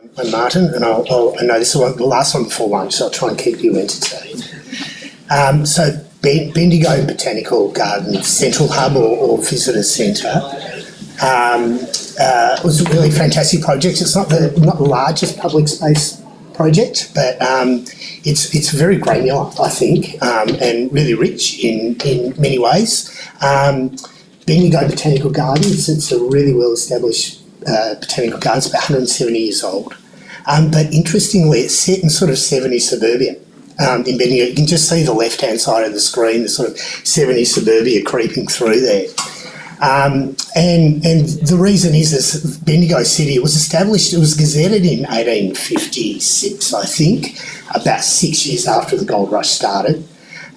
I'm Martin, and I know this is the last one before lunch, so I'll try and keep you entertained. So Bendigo Botanic Gardens Central Hub or Visitor Centre was a really fantastic project. It's not the largest public space project, but it's very granular, I think, and really rich in many ways. Bendigo Botanic Gardens, it's a really well-established botanical garden. It's about 170 years old. But interestingly, it's set in sort of 70s suburbia. In Bendigo, you can just see the left-hand side of the screen, the sort of 70s suburbia creeping through there. And the reason is Bendigo City, it was gazetted in 1856, I think, about 6 years after the gold rush started.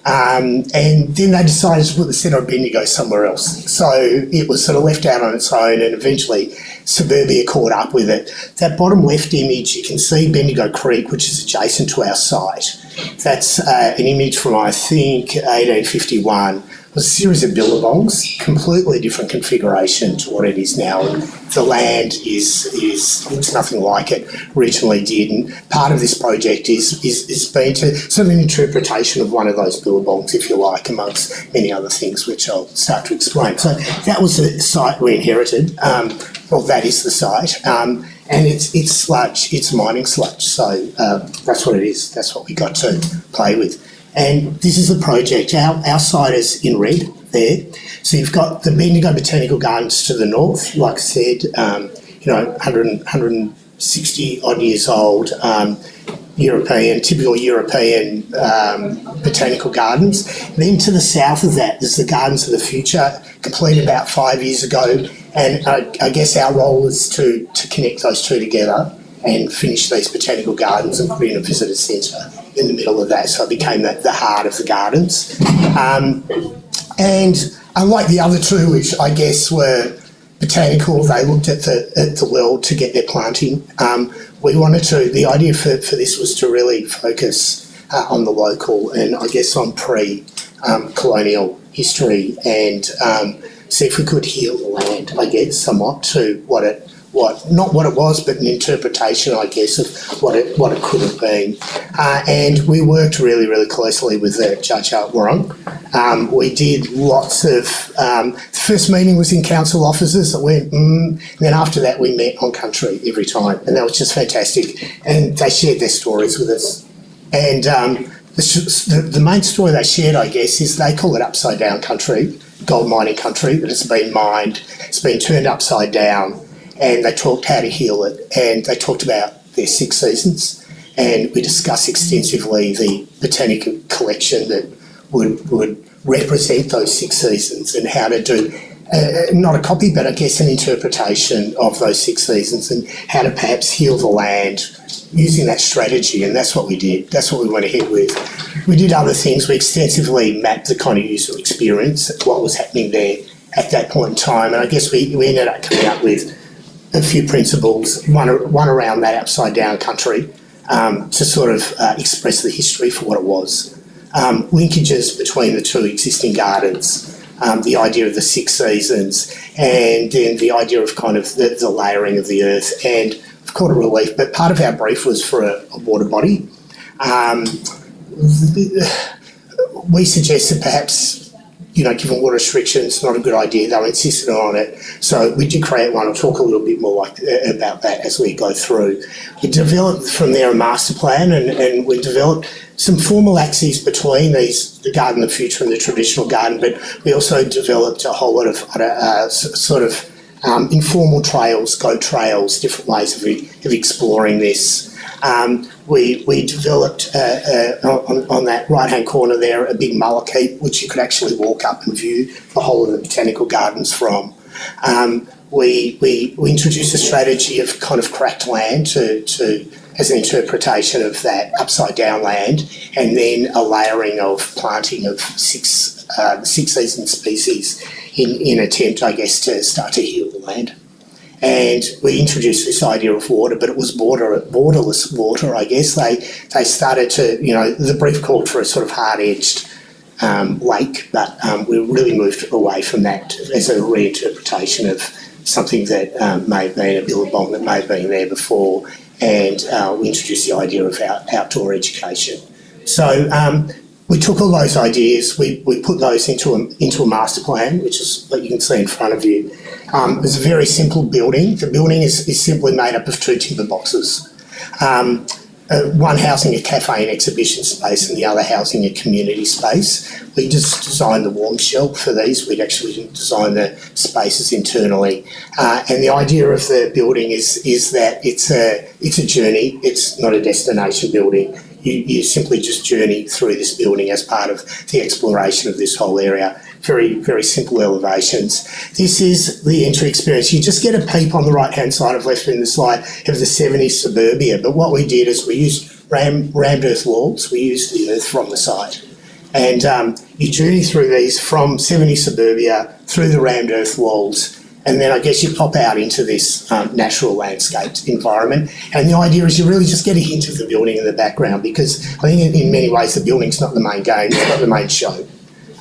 And then they decided to put the centre of Bendigo somewhere else. So it was sort of left out on its own, and eventually suburbia caught up with it. That bottom left image, you can see Bendigo Creek, which is adjacent to our site. That's an image from, I think, 1851. It was a series of billabongs, completely different configuration to what it is now. And the land looks nothing like it originally did. And part of this project is been to sort of an interpretation of one of those billabongs, if you like, amongst many other things, which I'll start to explain. So that was the site we inherited. Well, that is the site. And it's sludge, it's mining sludge. So that's what it is. That's what we got to play with. And this is the project. Our site is in red there. So you've got the Bendigo Botanical Gardens to the north, like I said, 160 odd years old, typical European botanical gardens. Then to the south of that, there's the Gardens of the Future, completed about 5 years ago. And I guess our role is to connect those two together and finish these botanical gardens and put in a visitor centre in the middle of that, so it became the heart of the gardens. And unlike the other two, which I guess were botanical, they looked at the world to get their planting. We wanted to, the idea for this was to really focus on the local and I guess on pre-colonial history and see if we could heal the land, I guess, somewhat to not what it was, but an interpretation, I guess, of what it could have been. And we worked really, really closely with Dja Dja Wurrung. We did lots of, the first meeting was in council offices that went, and then after that we met on country every time, and that was just fantastic. And they shared their stories with us. And the main story they shared, I guess, is they call it upside down country, gold mining country, that it's been mined, it's been turned upside down. And they talked how to heal it, and they talked about their 6 seasons, and we discussed extensively the botanical collection that would represent those 6 seasons and how to do, not a copy, but I guess an interpretation of those 6 seasons and how to perhaps heal the land using that strategy, and that's what we did. That's what we went ahead with. We did other things. We extensively mapped the kind of user experience, what was happening there at that point in time, and I guess we ended up coming up with a few principles, one around that upside down country to sort of express the history for what it was. Linkages between the 2 existing gardens, the idea of the 6 seasons, and then the idea of kind of the layering of the earth, and I've called it relief, but part of our brief was for a water body. We suggested perhaps, given water restrictions, not a good idea. They were insistent on it. So we did create one. I'll talk a little bit more about that as we go through. We developed from there a master plan and we developed some formal axes between the Garden of the Future and the traditional garden, but we also developed a whole lot of informal trails, goat trails, different ways of exploring this. We developed on that right-hand corner there a big mullock heap which you could actually walk up and view the whole of the botanical gardens from. We introduced a strategy of kind of cracked land as an interpretation of that upside down land, and then a layering of planting of 6 season species in attempt, I guess, to start to heal the land. And we introduced this idea of water, but it was borderless water, I guess. They started to, the brief called for a sort of hard-edged lake, but we really moved away from that as a reinterpretation of something that may have been a billabong that may have been there before, and we introduced the idea of outdoor education. So we took all those ideas, we put those into a master plan, which is what you can see in front of you. It's a very simple building. The building is simply made up of 2 timber boxes. One housing a cafe and exhibition space and the other housing a community space. We just designed the warm shell for these. We'd actually design the spaces internally. And the idea of the building is that it's a journey. It's not a destination building. You simply just journey through this building as part of the exploration of this whole area. Very, very simple elevations. This is the entry experience. You just get a peep on the right-hand side of left in the slide of the 70s suburbia. But what we did is we used rammed earth walls. We used the earth from the site. And you journey through these from 70s suburbia through the rammed earth walls. And then I guess you pop out into this natural landscaped environment. And the idea is you really just get a hint of the building in the background, because I think in many ways the building's not the main game, it's not the main show.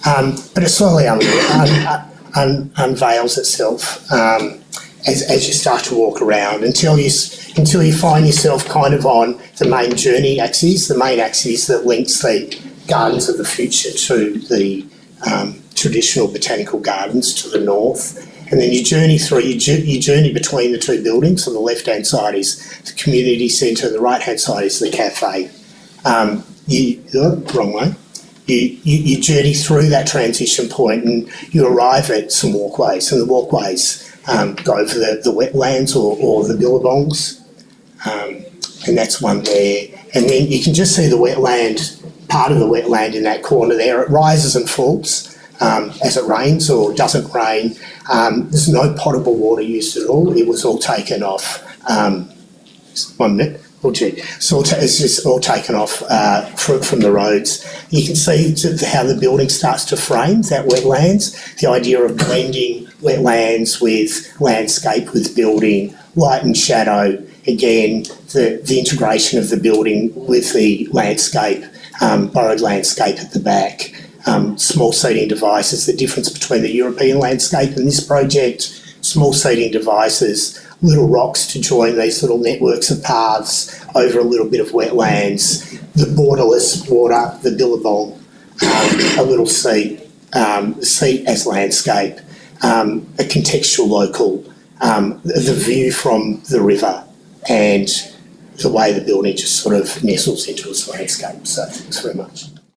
But it slowly unveils itself as you start to walk around until you find yourself kind of on the main journey axis, the main axis that links the gardens of the future to the traditional botanical gardens to the north. And then you journey through, you journey between the 2 buildings. On the left-hand side is the community centre, the right-hand side is the cafe. Wrong way. You journey through that transition point and you arrive at some walkways, and the walkways go over the wetlands or the billabongs, and that's one there. And then you can just see the wetland, part of the wetland in that corner there. It rises and falls as it rains or doesn't rain. There's no potable water used at all. It was all taken off. 1 minute. So it's just all taken off from the roads. You can see how the building starts to frame that wetlands, the idea of blending wetlands with landscape, with building, light and shadow. Again, the integration of the building with the landscape, borrowed landscape at the back. Small seating devices, the difference between the European landscape and this project, small seating devices, little rocks to join these little networks of paths over a little bit of wetlands, the borderless water, the billabong, a little seat, the seat as landscape, a contextual local, the view from the river, and the way the building just sort of nestles into its landscape. So thanks very much.